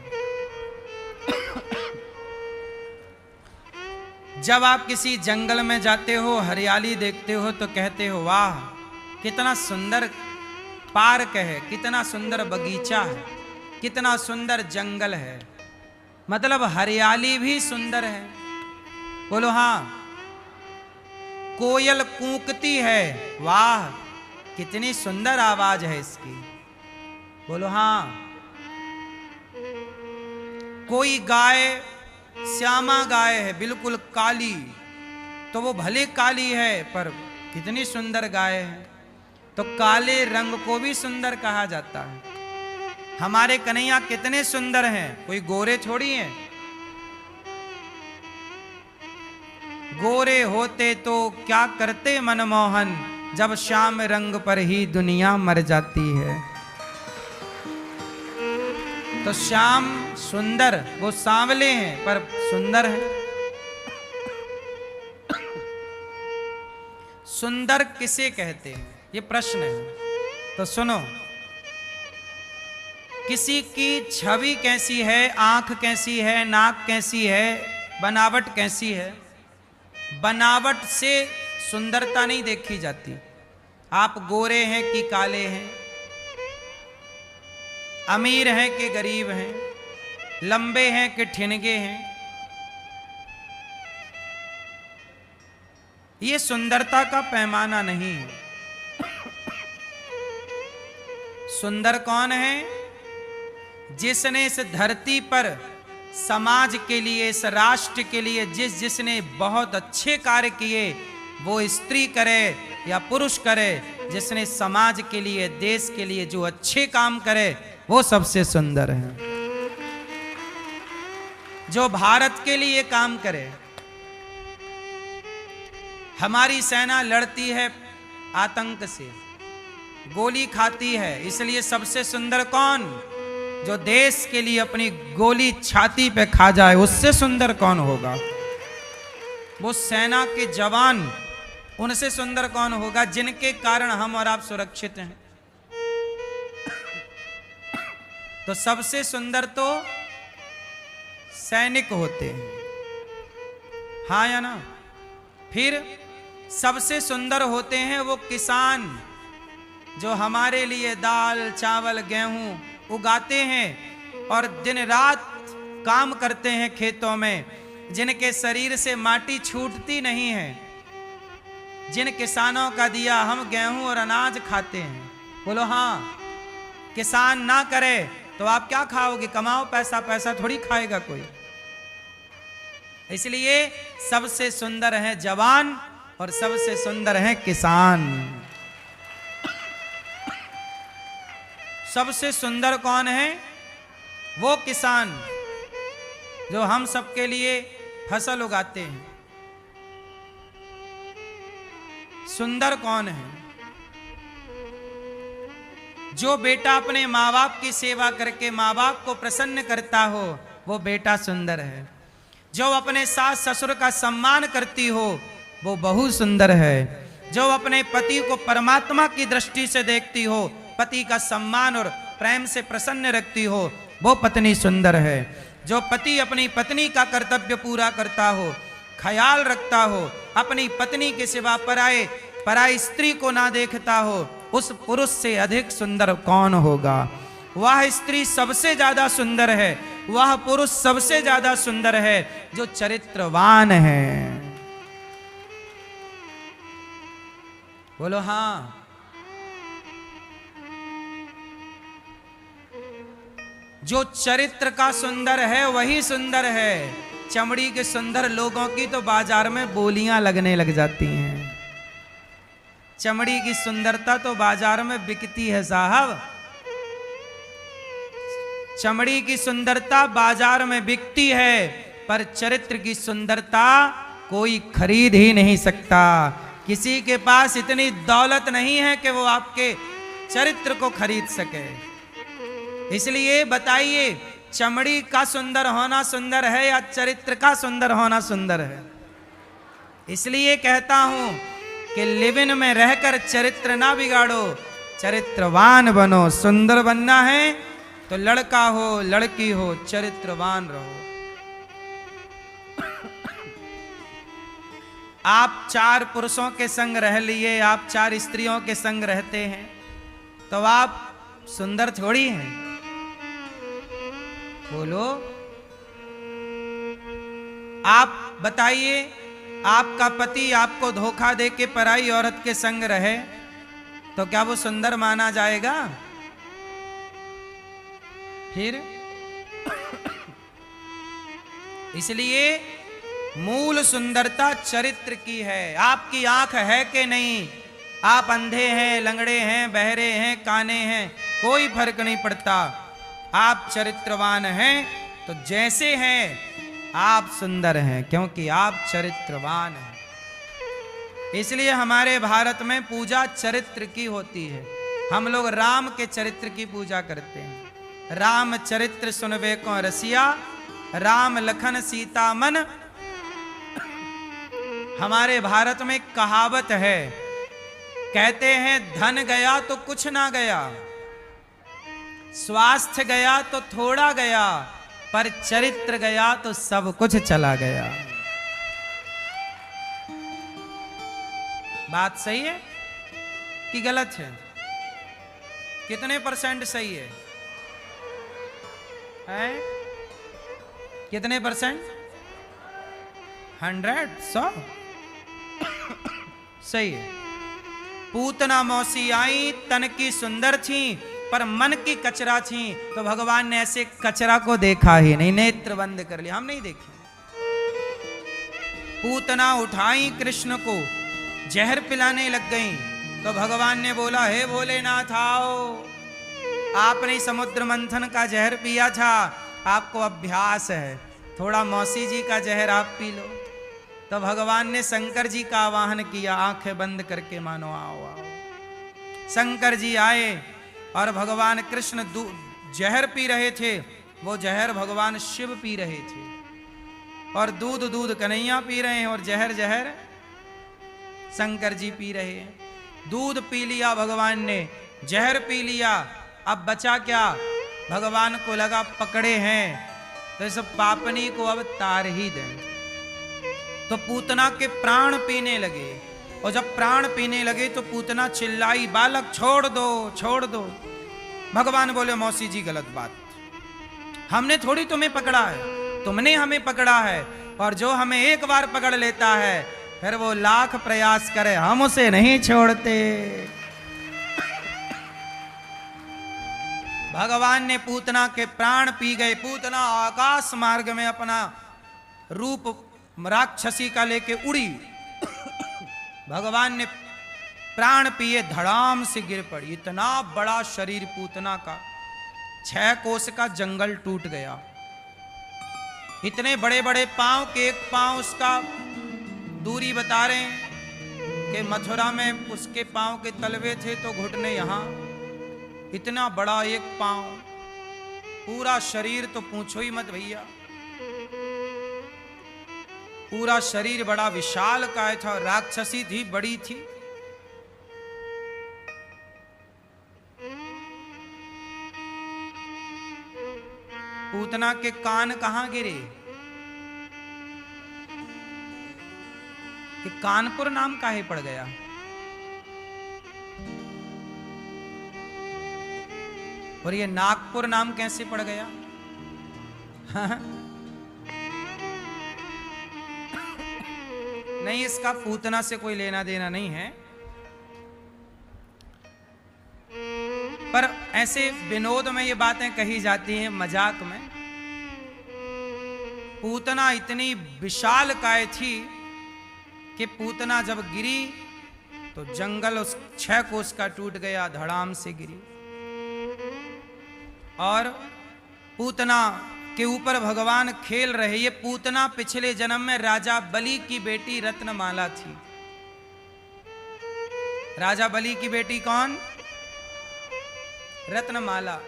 S1: जब आप किसी जंगल में जाते हो, हरियाली देखते हो तो कहते हो वाह कितना सुंदर पार्क है, कितना सुंदर बगीचा है, कितना सुंदर जंगल है। मतलब हरियाली भी सुंदर है। बोलो हाँ। कोयल कूकती है, वाह कितनी सुंदर आवाज है इसकी। बोलो हाँ। कोई गाय श्यामा गाय है, बिल्कुल काली, तो वो भले काली है पर कितनी सुंदर गाय है। तो काले रंग को भी सुंदर कहा जाता है। हमारे कन्हैया कितने सुंदर हैं, कोई गोरे थोड़ी हैं। गोरे होते तो क्या करते मनमोहन, जब श्याम रंग पर ही दुनिया मर जाती है। तो श्याम सुंदर, वो सांवले हैं पर सुंदर हैं। सुंदर किसे कहते हैं ये प्रश्न है। तो सुनो, किसी की छवि कैसी है, आंख कैसी है, नाक कैसी है, बनावट कैसी है, बनावट से सुंदरता नहीं देखी जाती। आप गोरे हैं कि काले हैं, अमीर हैं कि गरीब हैं, लंबे हैं कि ठिनगे हैं। ये सुंदरता का पैमाना नहीं है। सुंदर कौन है? जिसने इस धरती पर समाज के लिए, इस राष्ट्र के लिए जिसने बहुत अच्छे कार्य किए, वो स्त्री करे या पुरुष करे, जिसने समाज के लिए, देश के लिए जो अच्छे काम करे, वो सबसे सुंदर है। जो भारत के लिए काम करे। हमारी सेना लड़ती है आतंक से, गोली खाती है, इसलिए सबसे सुंदर कौन? जो देश के लिए अपनी गोली छाती पे खा जाए, उससे सुंदर कौन होगा? वो सेना के जवान, उनसे सुंदर कौन होगा जिनके कारण हम और आप सुरक्षित हैं। तो सबसे सुंदर तो सैनिक होते हैं, हाँ या ना? फिर सबसे सुंदर होते हैं वो किसान, जो हमारे लिए दाल चावल गेहूं उगाते हैं और दिन रात काम करते हैं खेतों में, जिनके शरीर से माटी छूटती नहीं है। जिन किसानों का दिया हम गेहूं और अनाज खाते हैं। बोलो हाँ। किसान ना करे तो आप क्या खाओगे? कमाओ पैसा, पैसा थोड़ी खाएगा कोई। इसलिए सबसे सुंदर है जवान और सबसे सुंदर है किसान। सबसे सुंदर कौन है? वो किसान जो हम सबके लिए फसल उगाते हैं। सुंदर कौन है? जो बेटा अपने माँ बाप की सेवा करके माँ बाप को प्रसन्न करता हो, वो बेटा सुंदर है। जो अपने सास ससुर का सम्मान करती हो, वो बहू सुंदर है। जो अपने पति को परमात्मा की दृष्टि से देखती हो, पति का सम्मान और प्रेम से प्रसन्न रखती हो, वो पत्नी सुंदर है। जो पति अपनी पत्नी का कर्तव्य पूरा करता हो, ख्याल रखता हो, अपनी पत्नी के सिवा पराई स्त्री को ना देखता हो, उस पुरुष से अधिक सुंदर कौन होगा? वह स्त्री सबसे ज्यादा सुंदर है, वह पुरुष सबसे ज्यादा सुंदर है जो चरित्रवान है। बोलो हाँ। जो चरित्र का सुंदर है वही सुंदर है। चमड़ी के सुंदर लोगों की तो बाजार में बोलियां लगने लग जाती हैं। चमड़ी की सुंदरता तो बाजार में बिकती है साहब। चमड़ी की सुंदरता बाजार में बिकती है, पर चरित्र की सुंदरता कोई खरीद ही नहीं सकता। किसी के पास इतनी दौलत नहीं है कि वो आपके चरित्र को खरीद सके। इसलिए बताइए, चमड़ी का सुंदर होना सुंदर है या चरित्र का सुंदर होना सुंदर है? इसलिए कहता हूं कि लिव इन में रहकर चरित्र ना बिगाड़ो, चरित्रवान बनो। सुंदर बनना है तो लड़का हो लड़की हो, चरित्रवान रहो। आप 4 पुरुषों के संग रह लिए, आप 4 स्त्रियों के संग रहते हैं, तो आप सुंदर थोड़ी हैं। बोलो। आप बताइए, आपका पति आपको धोखा दे के पराई औरत के संग रहे तो क्या वो सुंदर माना जाएगा? फिर इसलिए मूल सुंदरता चरित्र की है। आपकी आंख है कि नहीं? आप अंधे हैं, लंगड़े हैं, बहरे हैं, काने हैं, कोई फर्क नहीं पड़ता। आप चरित्रवान हैं तो जैसे हैं आप सुंदर हैं, क्योंकि आप चरित्रवान हैं। इसलिए हमारे भारत में पूजा चरित्र की होती है। हम लोग राम के चरित्र की पूजा करते हैं। राम चरित्र सुनवे को रसिया, राम लखन सीता मन। हमारे भारत में कहावत है, कहते हैं धन गया तो कुछ ना गया, स्वास्थ्य गया तो थोड़ा गया, पर चरित्र गया तो सब कुछ चला गया। बात सही है कि गलत है? कितने % सही है? कितने परसेंट? 100, 100। सही है। पूतना मौसी आई, तन की सुंदर थी पर मन की कचरा थी, तो भगवान ने ऐसे कचरा को देखा ही नहीं, नेत्र बंद कर लिया, हम नहीं देखे। पूतना उठाई कृष्ण को, जहर पिलाने लग गई, तो भगवान ने बोला, हे भोलेनाथ आओ, आपने समुद्र मंथन का जहर पिया था, आपको अभ्यास है, थोड़ा मौसी जी का जहर आप पी लो। तो भगवान ने शंकर जी का आवाहन किया, आंखें बंद करके मानो आओ आओ। शंकर जी आए और भगवान कृष्ण जहर पी रहे थे, वो जहर भगवान शिव पी रहे थे, और दूध दूध कन्हैया पी रहे हैं, और जहर जहर शंकर जी पी रहे हैं। दूध पी लिया भगवान ने, जहर पी लिया, अब बचा क्या? भगवान को लगा पकड़े हैं तो इस पापनी को अब तार ही दें। तो पूतना के प्राण पीने लगे, और जब प्राण पीने लगे तो पूतना चिल्लाई, बालक छोड़ दो छोड़ दो। भगवान बोले, मौसी जी गलत बात, हमने थोड़ी तुम्हें पकड़ा है, तुमने हमें पकड़ा है, और जो हमें एक बार पकड़ लेता है फिर वो लाख प्रयास करे, हम उसे नहीं छोड़ते। भगवान ने पूतना के प्राण पी गए। पूतना आकाश मार्ग में अपना रूप राक्षसी का लेके उड़ी। भगवान ने प्राण पिए, धड़ाम से गिर पड़ी। इतना बड़ा शरीर पूतना का, 6 कोस का जंगल टूट गया। इतने बड़े बड़े पांव के, एक पांव उसका दूरी बता रहे हैं कि मथुरा में उसके पांव के तलवे थे तो घुटने यहां, इतना बड़ा एक पांव, पूरा शरीर तो पूछो ही मत भैया, पूरा शरीर बड़ा विशाल काय था। राक्षसी थी, बड़ी थी। पूतना के कान कहां गिरे? कि कानपुर नाम काहे पड़ गया? और ये नागपुर नाम कैसे पड़ गया? नहीं, इसका पूतना से कोई लेना देना नहीं है, पर ऐसे विनोद में ये बातें कही जाती हैं, मजाक में। पूतना इतनी विशाल काय थी कि पूतना जब गिरी तो जंगल उस 6 कोस का टूट गया, धड़ाम से गिरी। और पूतना के ऊपर भगवान खेल रहे। ये पूतना पिछले जन्म में राजा बलि की बेटी रत्नमाला थी। राजा बलि की बेटी कौन? रत्नमाला।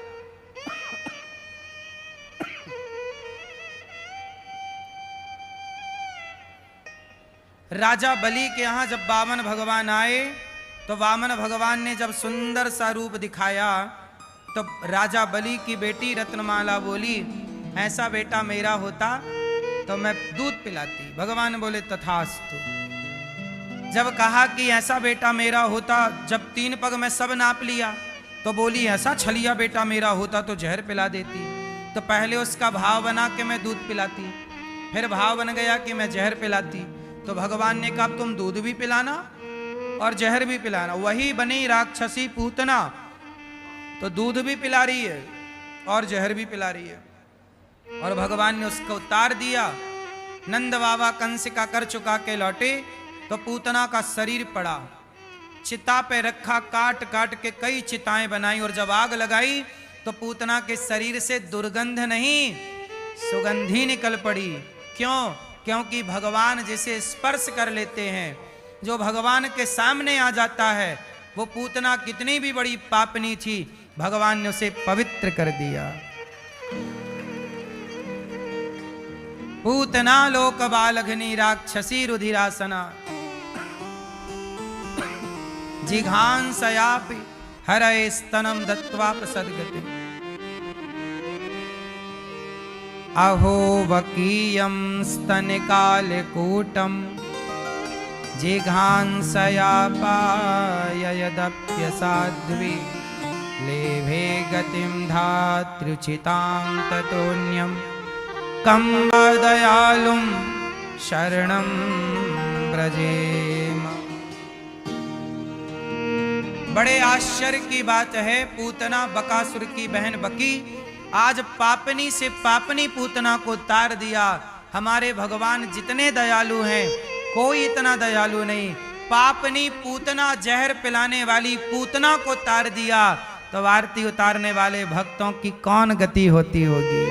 S1: राजा बलि के यहां जब वामन भगवान आए तो वामन भगवान ने जब सुंदर सा रूप दिखाया तो राजा बलि की बेटी रत्नमाला बोली, ऐसा बेटा मेरा होता तो मैं दूध पिलाती। भगवान बोले तथास्तु। जब कहा कि ऐसा बेटा मेरा होता, जब 3 पग में सब नाप लिया, तो बोली ऐसा छलिया बेटा मेरा होता तो जहर पिला देती। तो पहले उसका भाव बना कि मैं दूध पिलाती, फिर भाव बन गया कि मैं जहर पिलाती। तो भगवान ने कहा तुम दूध भी पिलाना और जहर भी पिलाना। वही बनी राक्षसी पूतना, तो दूध भी पिला रही है और जहर भी पिला रही है। और भगवान ने उसको उतार दिया। नंद बाबा कंस का कर चुका के लौटे तो पूतना का शरीर पड़ा, चिता पे रखा, काट काट के कई चिताएं बनाई, और जब आग लगाई तो पूतना के शरीर से दुर्गंध नहीं सुगंधी निकल पड़ी। क्यों? क्योंकि भगवान जिसे स्पर्श कर लेते हैं, जो भगवान के सामने आ जाता है, वो पूतना कितनी भी बड़ी पापनी थी, भगवान ने उसे पवित्र कर दिया। पूतना लोक बालघनी राक्षसी रुधिरासना जिघांसयापि हरये स्तनम दत्वा प्रसद्गति। अहो वकीयं स्तनिकालकूटं जिघांसयापाययदप्यसाध्वी लेभे गतिं धात्र्युचितां ततोऽन्यं कं वा दयालुं शरणं व्रजेम। बड़े आश्चर्य की बात है, पूतना बकासुर की बहन बकी आज पापनी से पापनी पूतना को तार दिया। हमारे भगवान जितने दयालु हैं कोई इतना दयालु नहीं। पापनी पूतना जहर पिलाने वाली पूतना को तार दिया तो आरती उतारने वाले भक्तों की कौन गति होती होगी,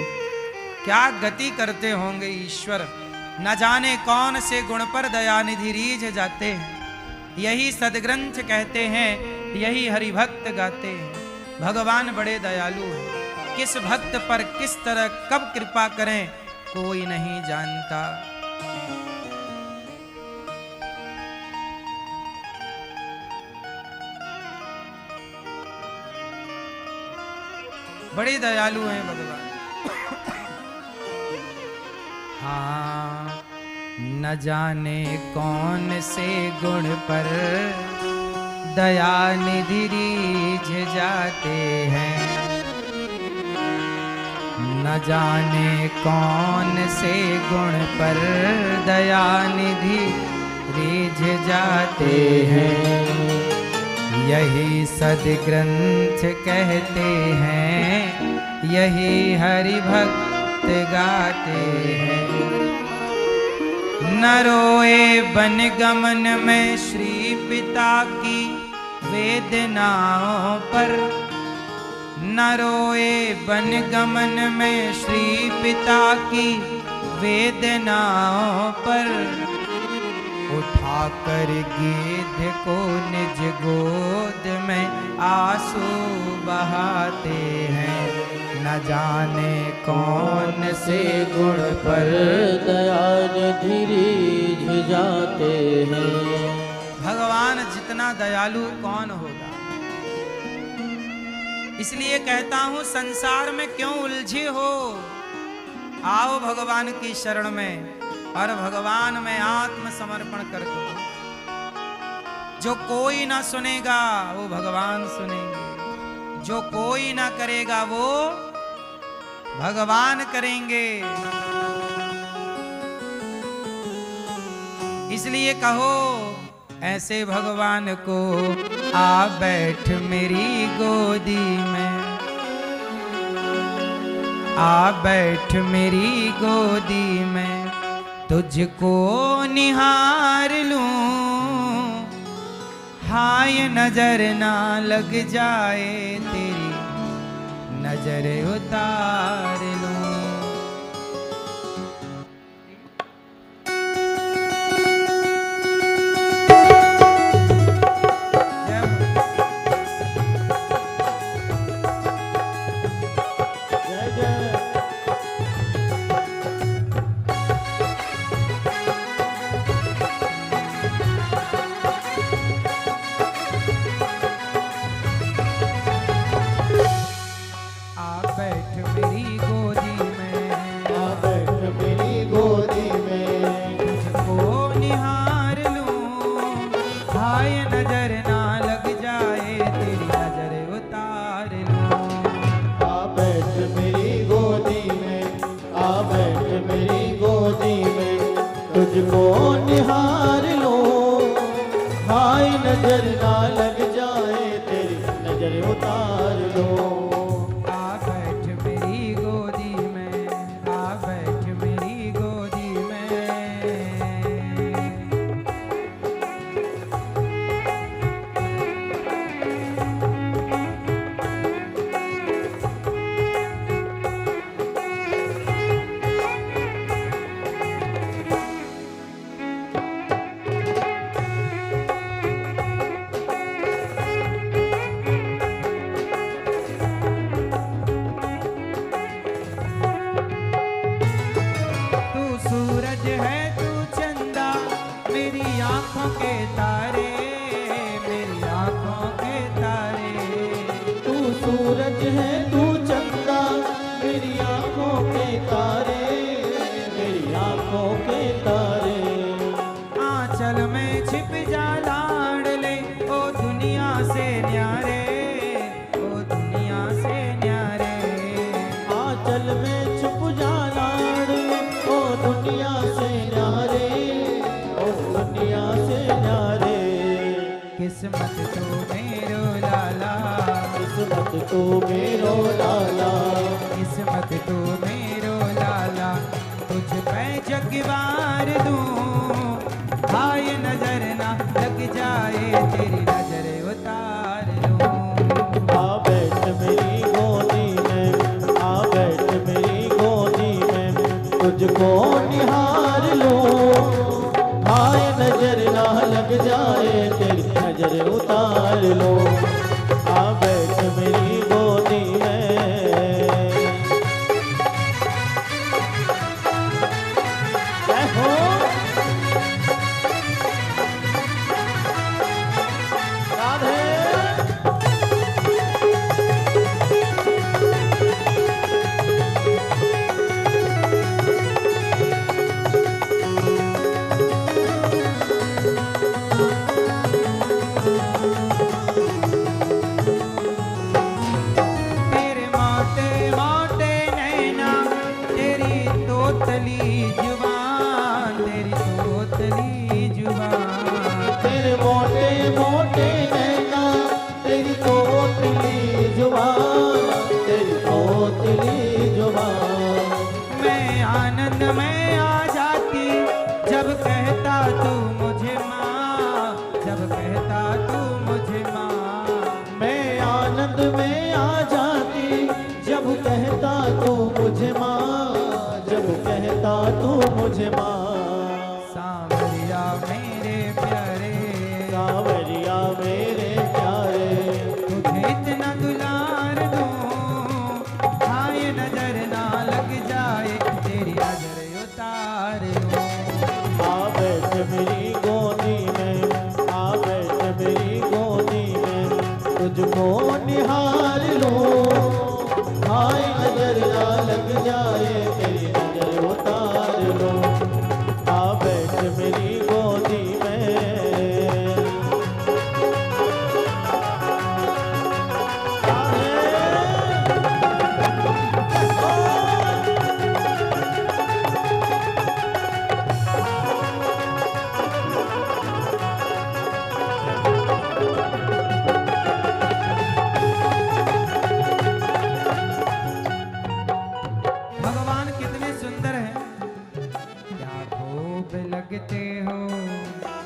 S1: क्या गति करते होंगे ईश्वर। न जाने कौन से गुण पर दयानिधि रीझ जाते हैं। यही सदग्रंथ कहते हैं, यही हरिभक्त गाते हैं। भगवान बड़े दयालु हैं, किस भक्त पर किस तरह कब कृपा करें कोई नहीं जानता। बड़े दयालु हैं भगवान। हाँ, न जाने कौन से गुण पर दयानिधि रीझ जाते हैं। न जाने कौन से गुण पर दयानिधि रीझ जाते हैं। यही सदग्रंथ कहते हैं, यही हरि भक्त गाते हैं। न रोए बन गमन में श्री पिता की वेदनाओं पर। न रोए बन गमन में श्री पिता की वेदनाओं पर। उठा कर गिद्ध को निज गोद में आंसू बहाते हैं। न जाने कौन से गुण पर
S2: दयानिधि रीझ जाते हैं।
S1: भगवान जितना दयालु कौन होगा। इसलिए कहता हूं संसार में क्यों उलझे हो, आओ भगवान की शरण में और भगवान में आत्मसमर्पण कर दो। जो कोई ना सुनेगा वो भगवान सुनेंगे, जो कोई ना करेगा वो भगवान करेंगे। इसलिए कहो ऐसे भगवान को, आ बैठ मेरी गोदी में, आ बैठ मेरी गोदी में। तुझको निहार लूं, हाय नजर ना लग जाए तेरी, नजर उतार लूं।
S2: तुझको निहार लो, हाय नजर ना लग जाए तेरी, नजर उतार लो।
S1: आ बैठ मेरी गोदी में, आ बैठ मेरी गोदी में। सूरज है तू चंदा, मेरी आंखों के तारे, मेरी आंखों के तारे।
S2: तू सूरज है तू चंदा, मेरी आंखों के तारे, मेरी आंखों के तारे।
S1: आंचल में छिप जा लाडले, ओ दुनिया से न्यारे, ओ दुनिया से न्यारे।
S2: आंचल में छुप जा लाडले,
S1: किस्मत तू मेरो लाला,
S2: किस्मत तू मेरो लाला,
S1: किस्मत तू मेरो लाला, तुझ पे जगवार दूं, हाय नजर ना लग जाए तेरी नजर उतार लूं।
S2: आ बैठ मेरी गोदी में, आ बैठ मेरी गोदी में, तुझको निहार लूं, हाय नजर ना लग जाए तेरी नजर उतार लूं। आ बैठ मेरी गोदी में। जय हो राधे।
S1: तेरे मोटे मोटे नैना, तेरी तोतली जुबान, तेरी तोतली जुबान,
S2: तेरे मोटे मोटे नैना, तेरी तोतली जुबान, तेरी तोतली जुबान।
S1: मैं आनंद में आ जाती जब कहता तू मुझे माँ, जब कहता तू मुझे माँ।
S2: मैं आनंद में आ जाती जब कहता तू मुझे माँ, जब कहता तू मुझे माँ।
S1: सांवरिया मेरे प्यारे,
S2: सावरिया मेरे प्यारे,
S1: तुझे इतना दुलार दूं, हाय नजर ना लग जाए तेरी नजर उतार लूं।
S2: आ बैठ मेरी गोदी में, आ बैठ मेरी गोदी में, तुझको निहार लूं, हाय नजर ना लग जाए तेरी नजर उतार लूं। आ बैठ मेरी गोदी में।
S1: भगवान कितने सुंदर हैं, क्या खूब लगते हो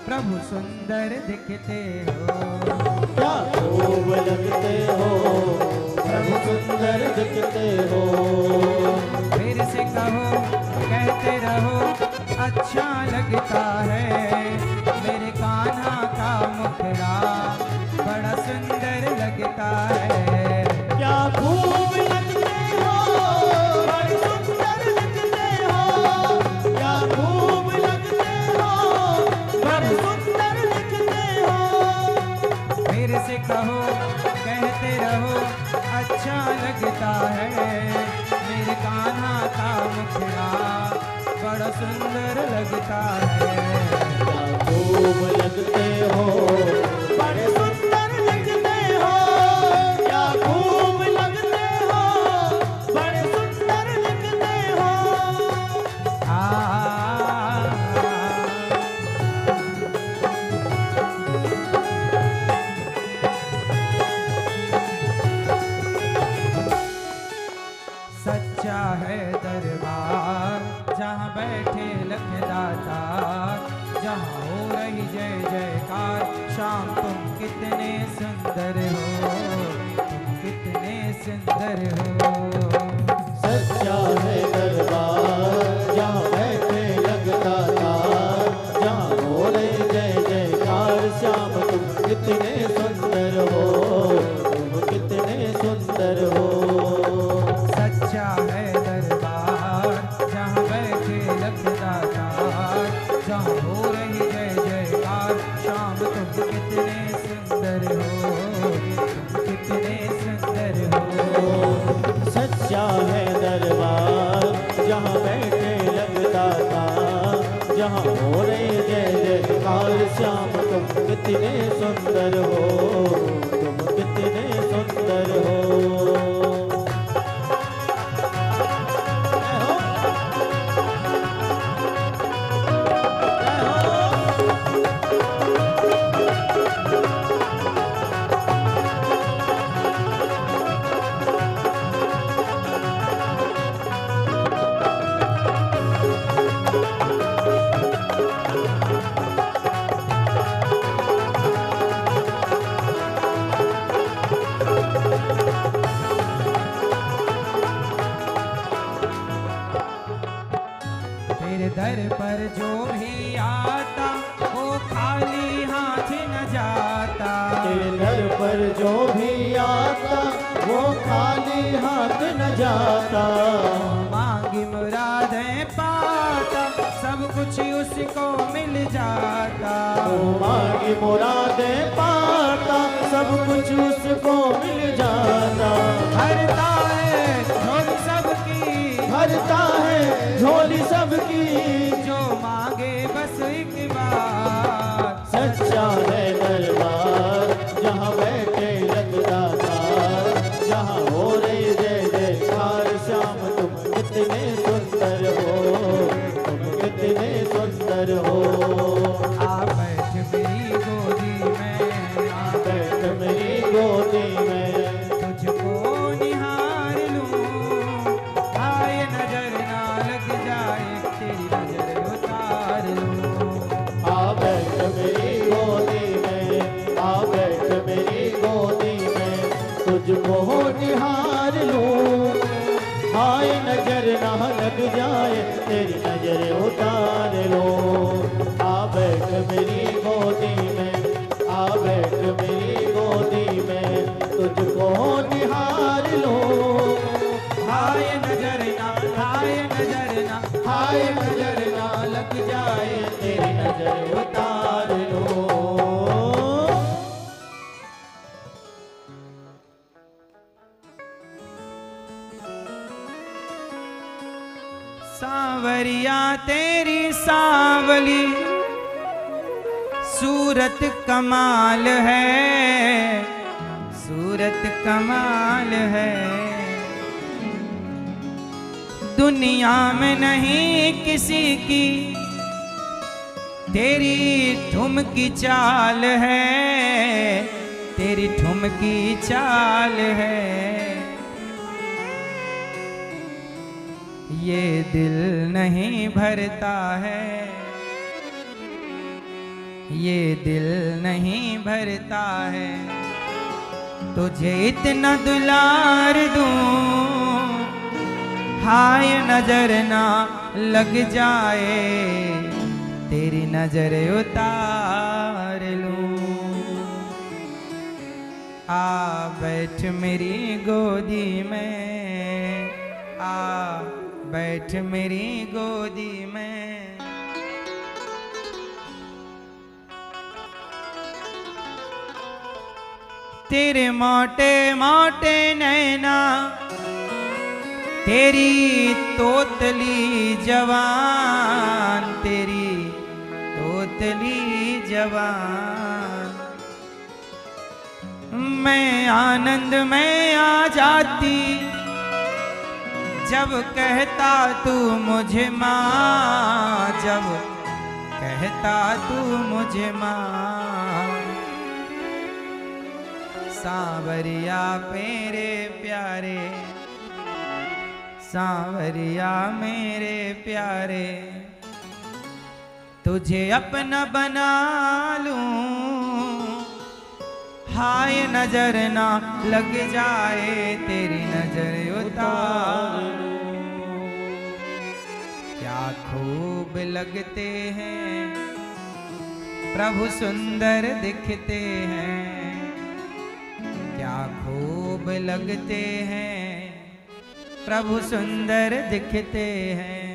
S1: प्रभु, सुंदर दिखते हो।
S2: क्या खूब लगते हो प्रभु, सुंदर दिखते हो।
S1: फिर से कहो कहते रहो, अच्छा लगता है मेरे कान्हा का मुखड़ा, बड़ा सुंदर लगता है।
S2: क्या खूब लगते हो, बड़े सुंदर लगते हो। क्या खूब लगते हो, बड़े सुंदर लगते हो।
S1: फिर से कहो कहते रहो, अच्छा लगता है मेरे कान्हा का मुखड़ा, बड़ा सुंदर लगता है।
S2: क्या खूब लगते हो, बड़े सुंदर लगते हो। क्या खूब लगते हो, बड़े सुंदर लगते हो।
S1: सच्चा है दरबार जहाँ बैठे लखदाता, जहाँ हो रही जय जयकार। शाम तुम कितने सुंदर हो, तुम कितने सुंदर हो।
S2: सच्चा है दरबार जहाँ बैठे लगता था, जहाँ हो रही जय जयकार। श्याम तुम कितने सुंदर हो, तुम कितने सुंदर हो।
S1: सच्चा है दरबार जहाँ बैठे लखदातार, जहाँ हो रही जय जयकार। शाम तुम कितने सुंदर हो, तुम कितने सुंदर हो।
S2: सच्चा है दरबार जहाँ बैठे लगता था, जहाँ हो रही जय जयकार। श्याम तुम कितने सुंदर हो, तुम कितने सुंदर हो। जय हो।
S1: जो भी आता वो खाली हाथ न जाता।
S2: तेरे दर पर जो भी आता वो खाली हाथ न जाता।
S1: मांगी मुरादें पाता सब कुछ उसको मिल जाता।
S2: मांगी मुरादें पाता सब कुछ उसको मिल जाता।
S1: हरता है झोली सबकी,
S2: भरता है झोली सबकी,
S1: जो मांगे बस एक बार।
S2: सच्चा है दरबार जहाँ बैठे लगदातार, जहाँ हो रही जय जयकार। श्याम तुम कितने सुंदर हो, तुम कितने सुंदर हो।
S1: आ बैठ मेरी गोदी में, आ
S2: बैठ मेरी गोदी में,
S1: तुझको निहार लूं। आए नजर ना लग जाए, तेरी नजर उतार लूं।
S2: आ बैठ मेरी गोदी में, आ बैठ मेरी गोदी में, तुझको निहार लूं। हाय नजर ना लग जाए, तेरी नजर उतार लो। आ बैठ मेरी गोदी में, आ बैठ मेरी गोदी में, तुझको निहार लो।
S1: हाय नजर ना, हाय नजर ना,
S2: हाय नजर ना लग जाए, तेरी नजर उतार लो।
S1: सांवरिया तेरी सांवली सूरत कमाल है, सूरत कमाल है। दुनिया में नहीं किसी की तेरी ठुमकी चाल है, तेरी ठुमकी चाल है। ये दिल नहीं भरता है, ये दिल नहीं भरता है। तुझे इतना दुलार दूं, हाय नजर ना लग जाए, तेरी नजर उतार लूं। आ बैठ मेरी गोदी में, आ बैठ मेरी गोदी में। तेरे मोटे मोटे नैना, तेरी तोतली जवान, तेरी तोतली जवान। मैं आनंद में आ जाती जब कहता तू मुझे माँ, जब कहता तू मुझे माँ। सांवरिया मेरे प्यारे, सांवरिया मेरे प्यारे, तुझे अपना बना लूं। हाय नजर ना लग जाए, तेरी नजर उतार लूं। क्या खूब लगते हैं प्रभु, सुंदर दिखते हैं। क्या खूब लगते हैं प्रभु, सुंदर दिखते हैं।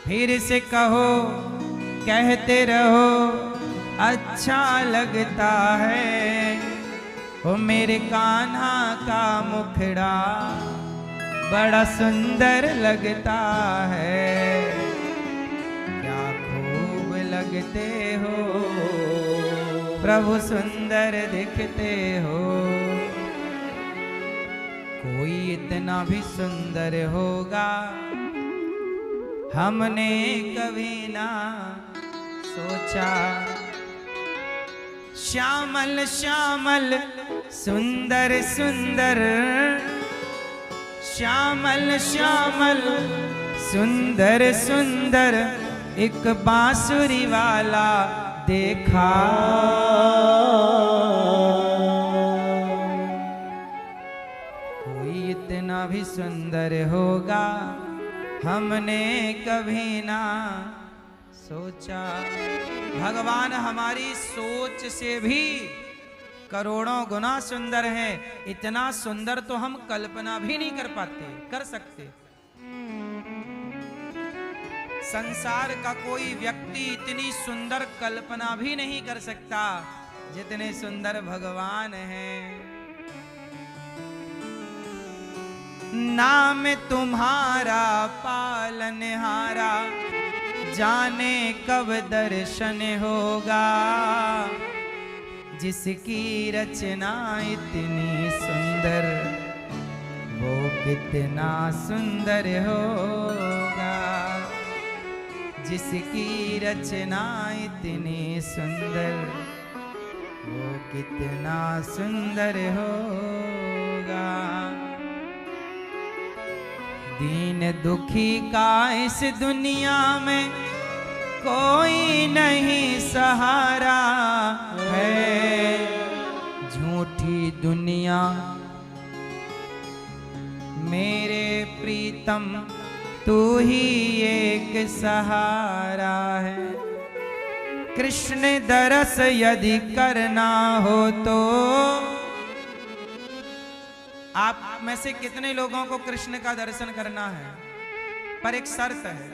S1: फिर से कहो, कहते रहो, अच्छा लगता है। ओ मेरे कान्हा का मुखड़ा बड़ा सुंदर लगता है। क्या खूब लगते हो प्रभु, सुंदर दिखते हो। कोई इतना भी सुंदर होगा हमने कभी ना सोचा। श्यामल श्यामल सुंदर सुंदर, श्यामल श्यामल सुंदर सुंदर एक बांसुरी वाला देखा। कोई इतना भी सुंदर होगा हमने कभी ना सोचा। भगवान हमारी सोच से भी करोड़ों गुना सुंदर है। इतना सुंदर तो हम कल्पना भी नहीं कर पाते, कर सकते। संसार का कोई व्यक्ति इतनी सुंदर कल्पना भी नहीं कर सकता जितने सुंदर भगवान हैं। नाम तुम्हारा पालनहारा, जाने कब दर्शन होगा। जिसकी रचना इतनी सुंदर, वो कितना सुंदर होगा। जिसकी रचना इतनी सुंदर, वो कितना सुंदर होगा। दीन दुखी का इस दुनिया में कोई नहीं सहारा है। झूठी दुनिया मेरे प्रीतम, तू ही एक सहारा है। कृष्ण दरस यदि करना हो तो, आप में से कितने लोगों को कृष्ण का दर्शन करना है? पर एक शर्त है।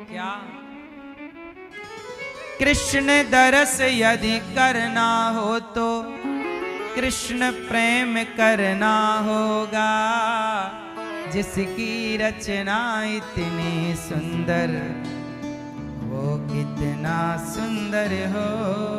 S1: क्या? कृष्ण दरस यदि करना हो तो कृष्ण प्रेम करना होगा। जिसकी रचना इतनी सुंदर, वो कितना सुंदर हो।